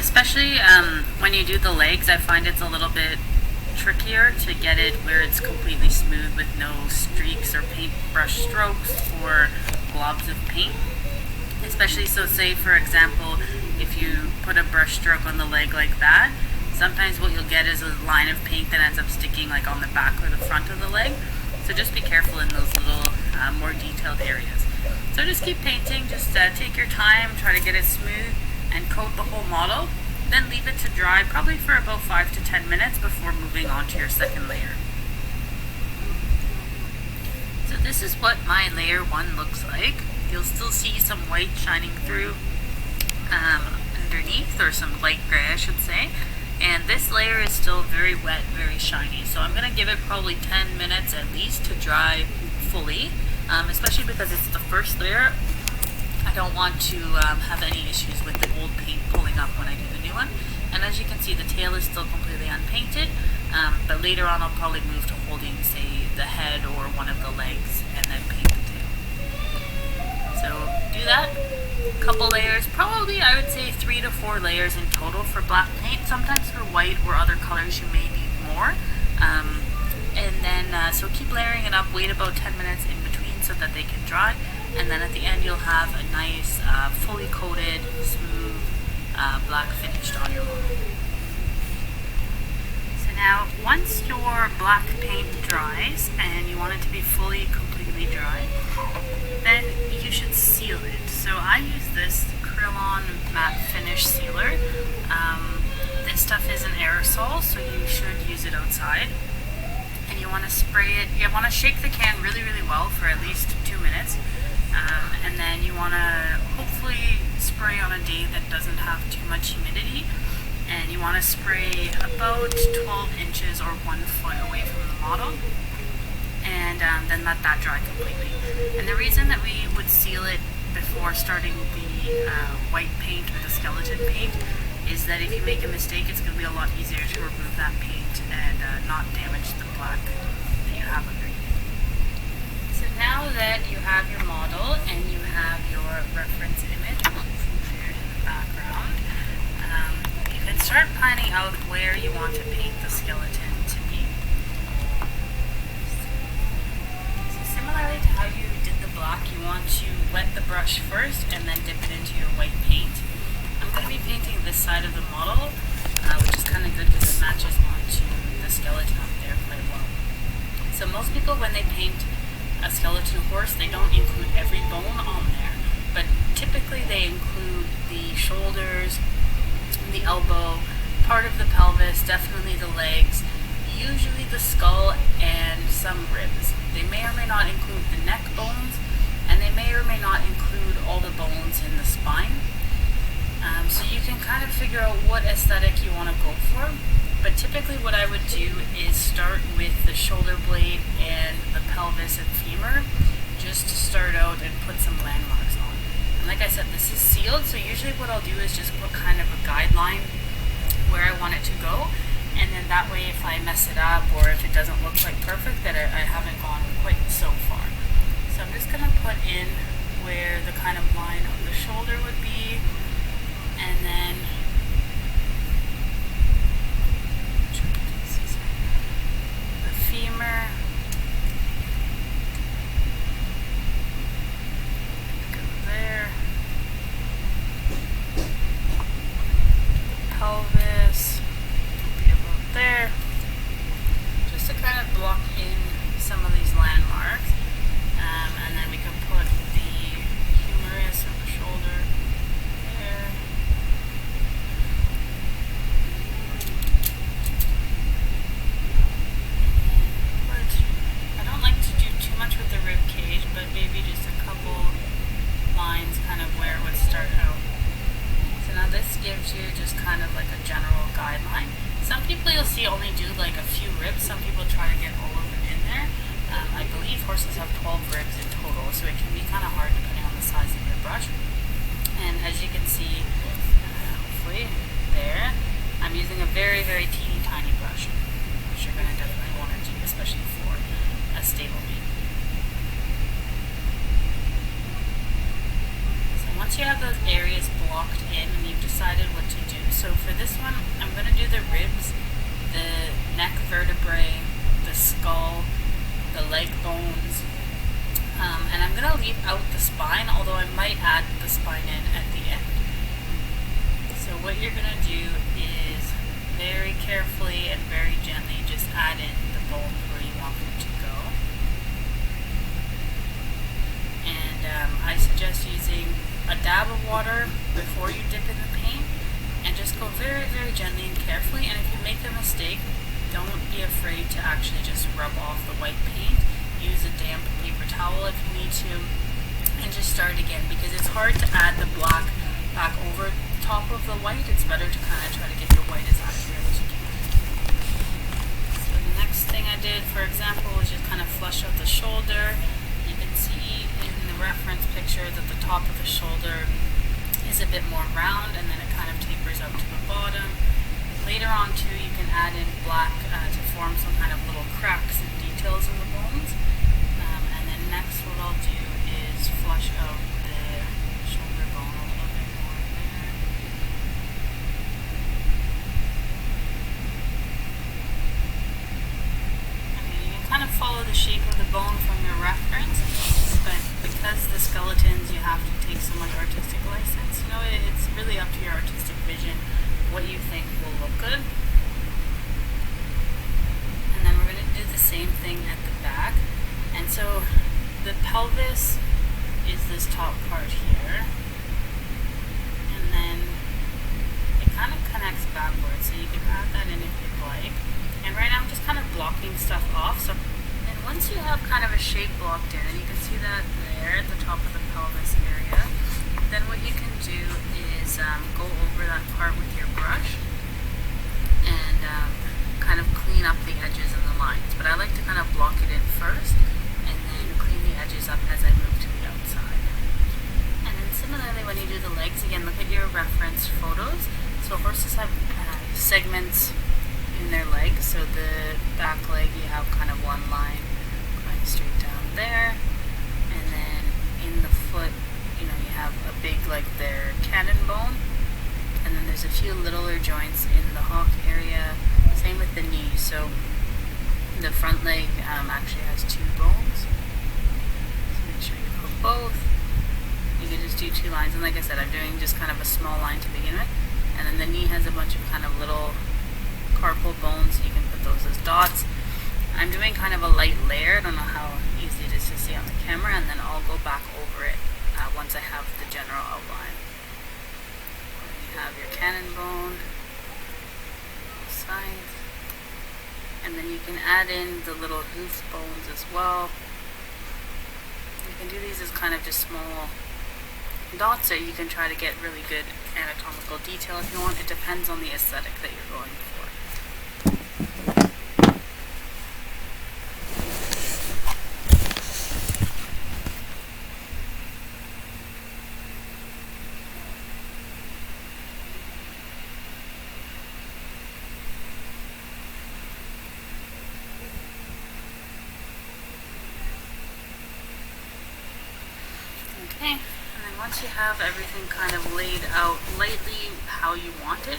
especially when you do the legs, I find it's a little bit trickier to get it where it's completely smooth with no streaks or paintbrush strokes or globs of paint. Especially, so say for example, if you put a brush stroke on the leg like that, sometimes what you'll get is a line of paint that ends up sticking like on the back or the front of the leg. So just be careful in those little more detailed areas. So just keep painting, just take your time, try to get it smooth and coat the whole model. Then leave it to dry probably for about 5 to 10 minutes before moving on to your second layer. So this is what my layer 1 looks like. You'll still see some white shining through underneath, or some light gray I should say. And this layer is still very wet, very shiny. So I'm going to give it probably 10 minutes at least to dry fully, especially because it's the first layer. I don't want to have any issues with the old paint pulling up when I do the new one. And as you can see, the tail is still completely unpainted, but later on I'll probably move to holding, say, the head or one of the legs and then paint the tail. So do that, a couple layers, probably I would say 3 to 4 layers in total for black paint. Sometimes for white or other colors you may need more. And then, so keep layering it up, wait about 10 minutes in between so that they can dry. And then at the end you'll have a nice, fully coated, smooth, black finished on your model. So now, once your black paint dries, and you want it to be fully, completely dry, then you should seal it. So I use this Krylon matte finish sealer. This stuff is an aerosol, so you should use it outside. And you want to spray it, you want to shake the can really, really well for at least 2 minutes. And then you want to hopefully spray on a day that doesn't have too much humidity. And you want to spray about 12 inches or 1 foot away from the model. And then let that dry completely. And the reason that we would seal it before starting the white paint or the skeleton paint is that if you make a mistake, it's going to be a lot easier to remove that paint and not damage the black that you have underneath. So now that you have your model and you have your reference image there in the background, you can start planning out where you want to paint the skeleton to be. So similarly to how you did the black, you want to wet the brush first and then dip it into your white paint. I'm going to be painting this side of the model, which is kind of good because it matches onto the skeleton up there quite well. So most people, when they paint a skeleton horse, they don't include every bone on there, but typically they include the shoulders, the elbow, part of the pelvis, definitely the legs, usually the skull, and some ribs. They may or may not include the neck bones, and they may or may not include all the bones in the spine. So you can kind of figure out what aesthetic you want to go for. But typically what I would do is start with the shoulder blade and the pelvis and femur, just to start out and put some landmarks on. And like I said, this is sealed, so usually what I'll do is just put kind of a guideline where I want it to go, and then that way if I mess it up or if it doesn't look like perfect, that I haven't gone quite so far. So I'm just going to put in where the kind of line of the shoulder would be, and then the femur, go there, pelvis, be about there, just to kind of block in some of these landmarks, and then we can put the humerus or the shoulder there. I don't like to do too much with the rib cage, but maybe just a couple lines kind of where it would start out. So now this gives you just kind of like a general guideline. Some people you'll see only do like a few ribs. Some people try to get all of it in there. I believe horses have 12 ribs in total, so it can be kind of hard depending on the size of your brush. And as you can see, hopefully there, I'm using a very, very teeny tiny brush, which you're going to definitely want to do, especially for a stablemate. So once you have those areas blocked in and you've decided what to do, so for this one, I'm going to do the ribs, the neck vertebrae, the skull, the leg bones, and I'm going to leave out the spine, although I might add the spine in at the end. So what you're going to do is very carefully and very gently just add in the bones where you want them to go. And I suggest using a dab of water before you dip in the paint, and just go very, very gently and carefully. And if you make a mistake, don't be afraid to actually just rub off the white paint. Use a damp paper towel if you need to, and just start again, because it's hard to add the black back over top of the white. It's better to kind of try to get your white as accurate as you can. So the next thing I did, for example, was just kind of flush out the shoulder. You can see in the reference picture that the top of the shoulder is a bit more round, and then it kind of tapers out to the bottom. Later on too, you can add in black to form some kind of little cracks and details in the bones. And then next what I'll do is flush out the shoulder bone a little bit more there. Okay, you can kind of follow the shape of the bone from your reference, but because the skeletons you have to take so much artistic license, you know, it's really up to your artistic vision what you think will look good. And then we're going to do the same thing at the back. And so the pelvis is this top part here, and then it kind of connects backwards, so you can add that in if you'd like. And right now I'm just kind of blocking stuff off. So then once you have kind of a shape blocked in, and you can see that there at the top of the pelvis area, then what you can do is go over that part with your brush and kind of clean up the edges and the lines. But I like to kind of block it in first and then clean the edges up as I move to the outside. And then similarly, when you do the legs, again, look at your reference photos. So horses have segments in their legs. So the back leg, you have kind of one line going straight down there, and then in the foot, you know, you have a big, like their cannon bone, and then there's a few littler joints in the hock area. Same with the knee. So the front leg actually has two bones. So make sure you put both. You can just do two lines, and like I said, I'm doing just kind of a small line to begin with, and then the knee has a bunch of kind of little carpal bones, so you can put those as dots. I'm doing kind of a light layer. I don't know how easy it is to see on the camera, and then I'll go back over it once I have the general outline. You have your cannon bone, sides, and then you can add in the little hoof bones as well. You can do these as kind of just small dots, or you can try to get really good anatomical detail if you want. It depends on the aesthetic that you're going for. Okay, and then once you have everything kind of laid out lightly how you want it,